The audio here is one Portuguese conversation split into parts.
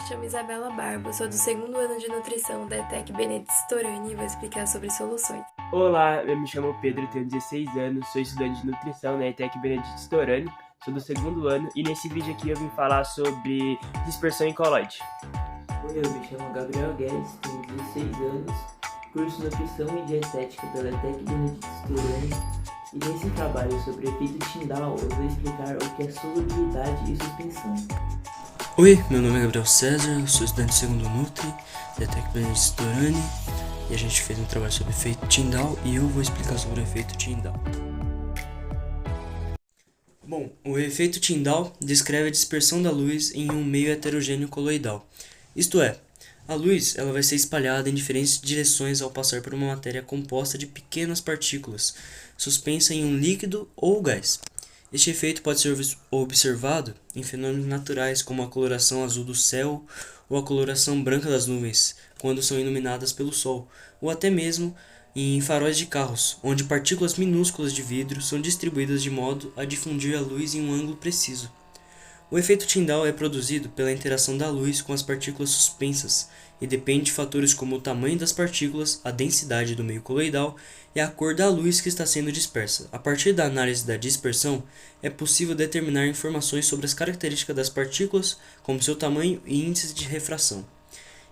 chamo Isabela Barba, sou do segundo ano de nutrição da ETEC Benedito Storani e vou explicar sobre soluções. Olá, eu me chamo Pedro, tenho 16 anos, sou estudante de nutrição na ETEC Benedito Storani, sou do segundo ano e nesse vídeo aqui eu vim falar sobre dispersão em coloide. Oi, eu me chamo Gabriel Guedes, tenho 16 anos, curso Nutrição e Dietética pela ETEC Benedito Storani e nesse trabalho sobre efeito Tyndall eu vou explicar o que é solubilidade e suspensão. Oi, meu nome é Gabriel César, eu sou estudante de segundo Nutri da ETEC Benedito Storani e a gente fez um trabalho sobre efeito Tyndall e eu vou explicar sobre o efeito Tyndall. Bom, o efeito Tyndall descreve a dispersão da luz em um meio heterogêneo coloidal. Isto é, a luz ela vai ser espalhada em diferentes direções ao passar por uma matéria composta de pequenas partículas, suspensa em um líquido ou gás. Este efeito pode ser observado em fenômenos naturais como a coloração azul do céu ou a coloração branca das nuvens, quando são iluminadas pelo sol, ou até mesmo em faróis de carros, onde partículas minúsculas de vidro são distribuídas de modo a difundir a luz em um ângulo preciso. O efeito Tyndall é produzido pela interação da luz com as partículas suspensas e depende de fatores como o tamanho das partículas, a densidade do meio coloidal e a cor da luz que está sendo dispersa. A partir da análise da dispersão, é possível determinar informações sobre as características das partículas, como seu tamanho e índice de refração.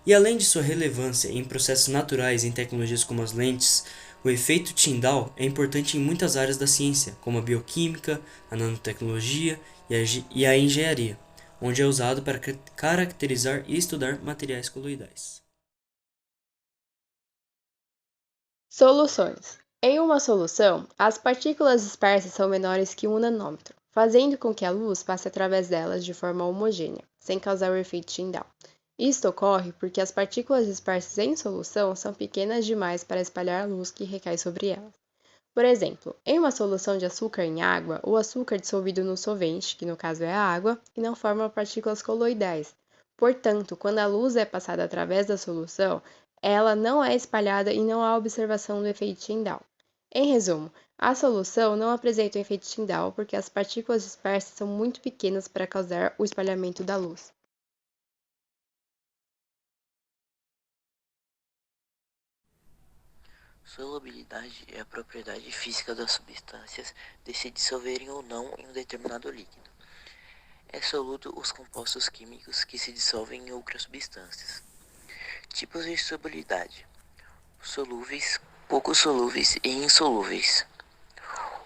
E além de sua relevância em processos naturais e em tecnologias como as lentes, o efeito Tyndall é importante em muitas áreas da ciência, como a bioquímica, a nanotecnologia e a engenharia, onde é usado para caracterizar e estudar materiais coloidais. Soluções. Em uma solução, as partículas dispersas são menores que 1 nanômetro, fazendo com que a luz passe através delas de forma homogênea, sem causar o efeito Tyndall. Isto ocorre porque as partículas dispersas em solução são pequenas demais para espalhar a luz que recai sobre elas. Por exemplo, em uma solução de açúcar em água, o açúcar é dissolvido no solvente, que no caso é a água, e não forma partículas coloidais. Portanto, quando a luz é passada através da solução, ela não é espalhada e não há observação do efeito Tyndall. Em resumo, a solução não apresenta o efeito Tyndall porque as partículas dispersas são muito pequenas para causar o espalhamento da luz. Solubilidade é a propriedade física das substâncias de se dissolverem ou não em um determinado líquido. É solúvel os compostos químicos que se dissolvem em outras substâncias. Tipos de solubilidade: solúveis, pouco solúveis e insolúveis.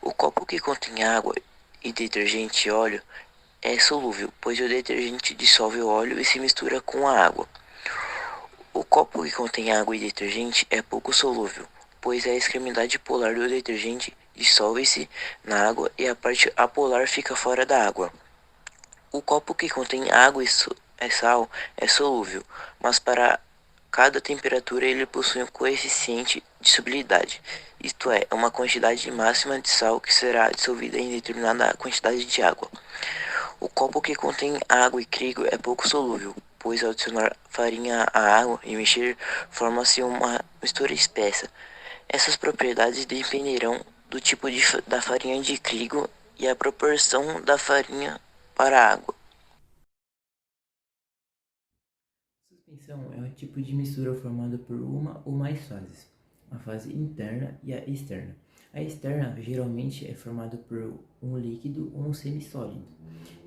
O copo que contém água e detergente e óleo é solúvel, pois o detergente dissolve o óleo e se mistura com a água. O copo que contém água e detergente é pouco solúvel, pois a extremidade polar do detergente dissolve-se na água e a parte apolar fica fora da água. O copo que contém água e sal é solúvel, mas para cada temperatura ele possui um coeficiente de solubilidade, isto é, uma quantidade máxima de sal que será dissolvida em determinada quantidade de água. O copo que contém água e trigo é pouco solúvel, pois ao adicionar farinha à água e mexer, forma-se uma mistura espessa. Essas propriedades dependerão do tipo da farinha de trigo e a proporção da farinha para a água. Suspensão é um tipo de mistura formada por uma ou mais fases, a fase interna e a externa. A externa geralmente é formada por um líquido ou um semissólido,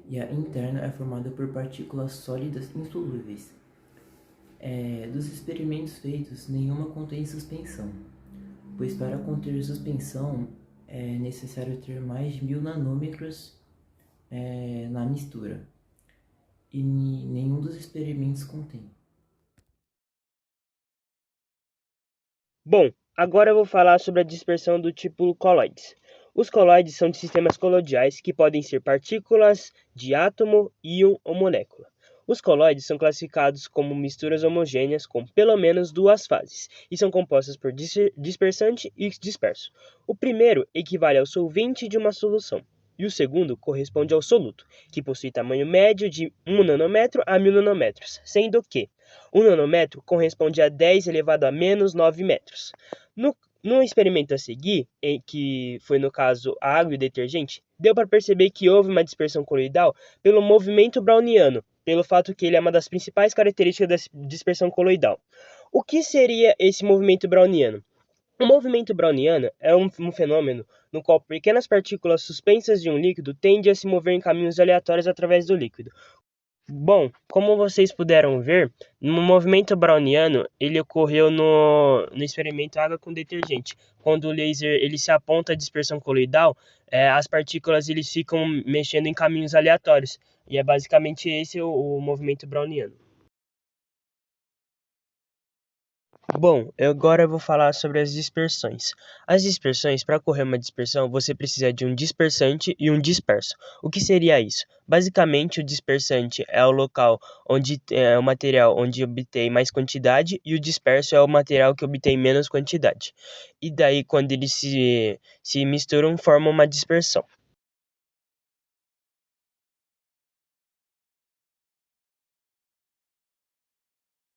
e a interna é formada por partículas sólidas insolúveis. Dos experimentos feitos, nenhuma contém suspensão, pois para conter suspensão é necessário ter mais de 1000 nanômetros na mistura, e nenhum dos experimentos contém. Bom, agora eu vou falar sobre a dispersão do tipo coloides. Os coloides são de sistemas coloidais que podem ser partículas de átomo, íon ou molécula. Os coloides são classificados como misturas homogêneas com pelo menos duas fases e são compostas por dispersante e disperso. O primeiro equivale ao solvente de uma solução e o segundo corresponde ao soluto, que possui tamanho médio de 1 nanômetro a 1000 nanômetros, sendo que 1 nanômetro corresponde a 10 elevado a menos 9 metros. No experimento a seguir, que foi no caso a água e o detergente, deu para perceber que houve uma dispersão coloidal pelo movimento browniano, pelo fato que ele é uma das principais características da dispersão coloidal. O que seria esse movimento browniano? O movimento browniano é um fenômeno no qual pequenas partículas suspensas de um líquido tendem a se mover em caminhos aleatórios através do líquido. Bom, como vocês puderam ver, no movimento browniano, ele ocorreu no experimento água com detergente. Quando o laser ele se aponta a dispersão coloidal, as partículas eles ficam mexendo em caminhos aleatórios. E é basicamente esse o movimento browniano. Bom, agora eu vou falar sobre as dispersões. As dispersões, para ocorrer uma dispersão, você precisa de um dispersante e um disperso. O que seria isso? Basicamente, o dispersante é o local onde é o material onde obtém mais quantidade e o disperso é o material que obtém menos quantidade. E daí, quando eles se misturam, formam uma dispersão.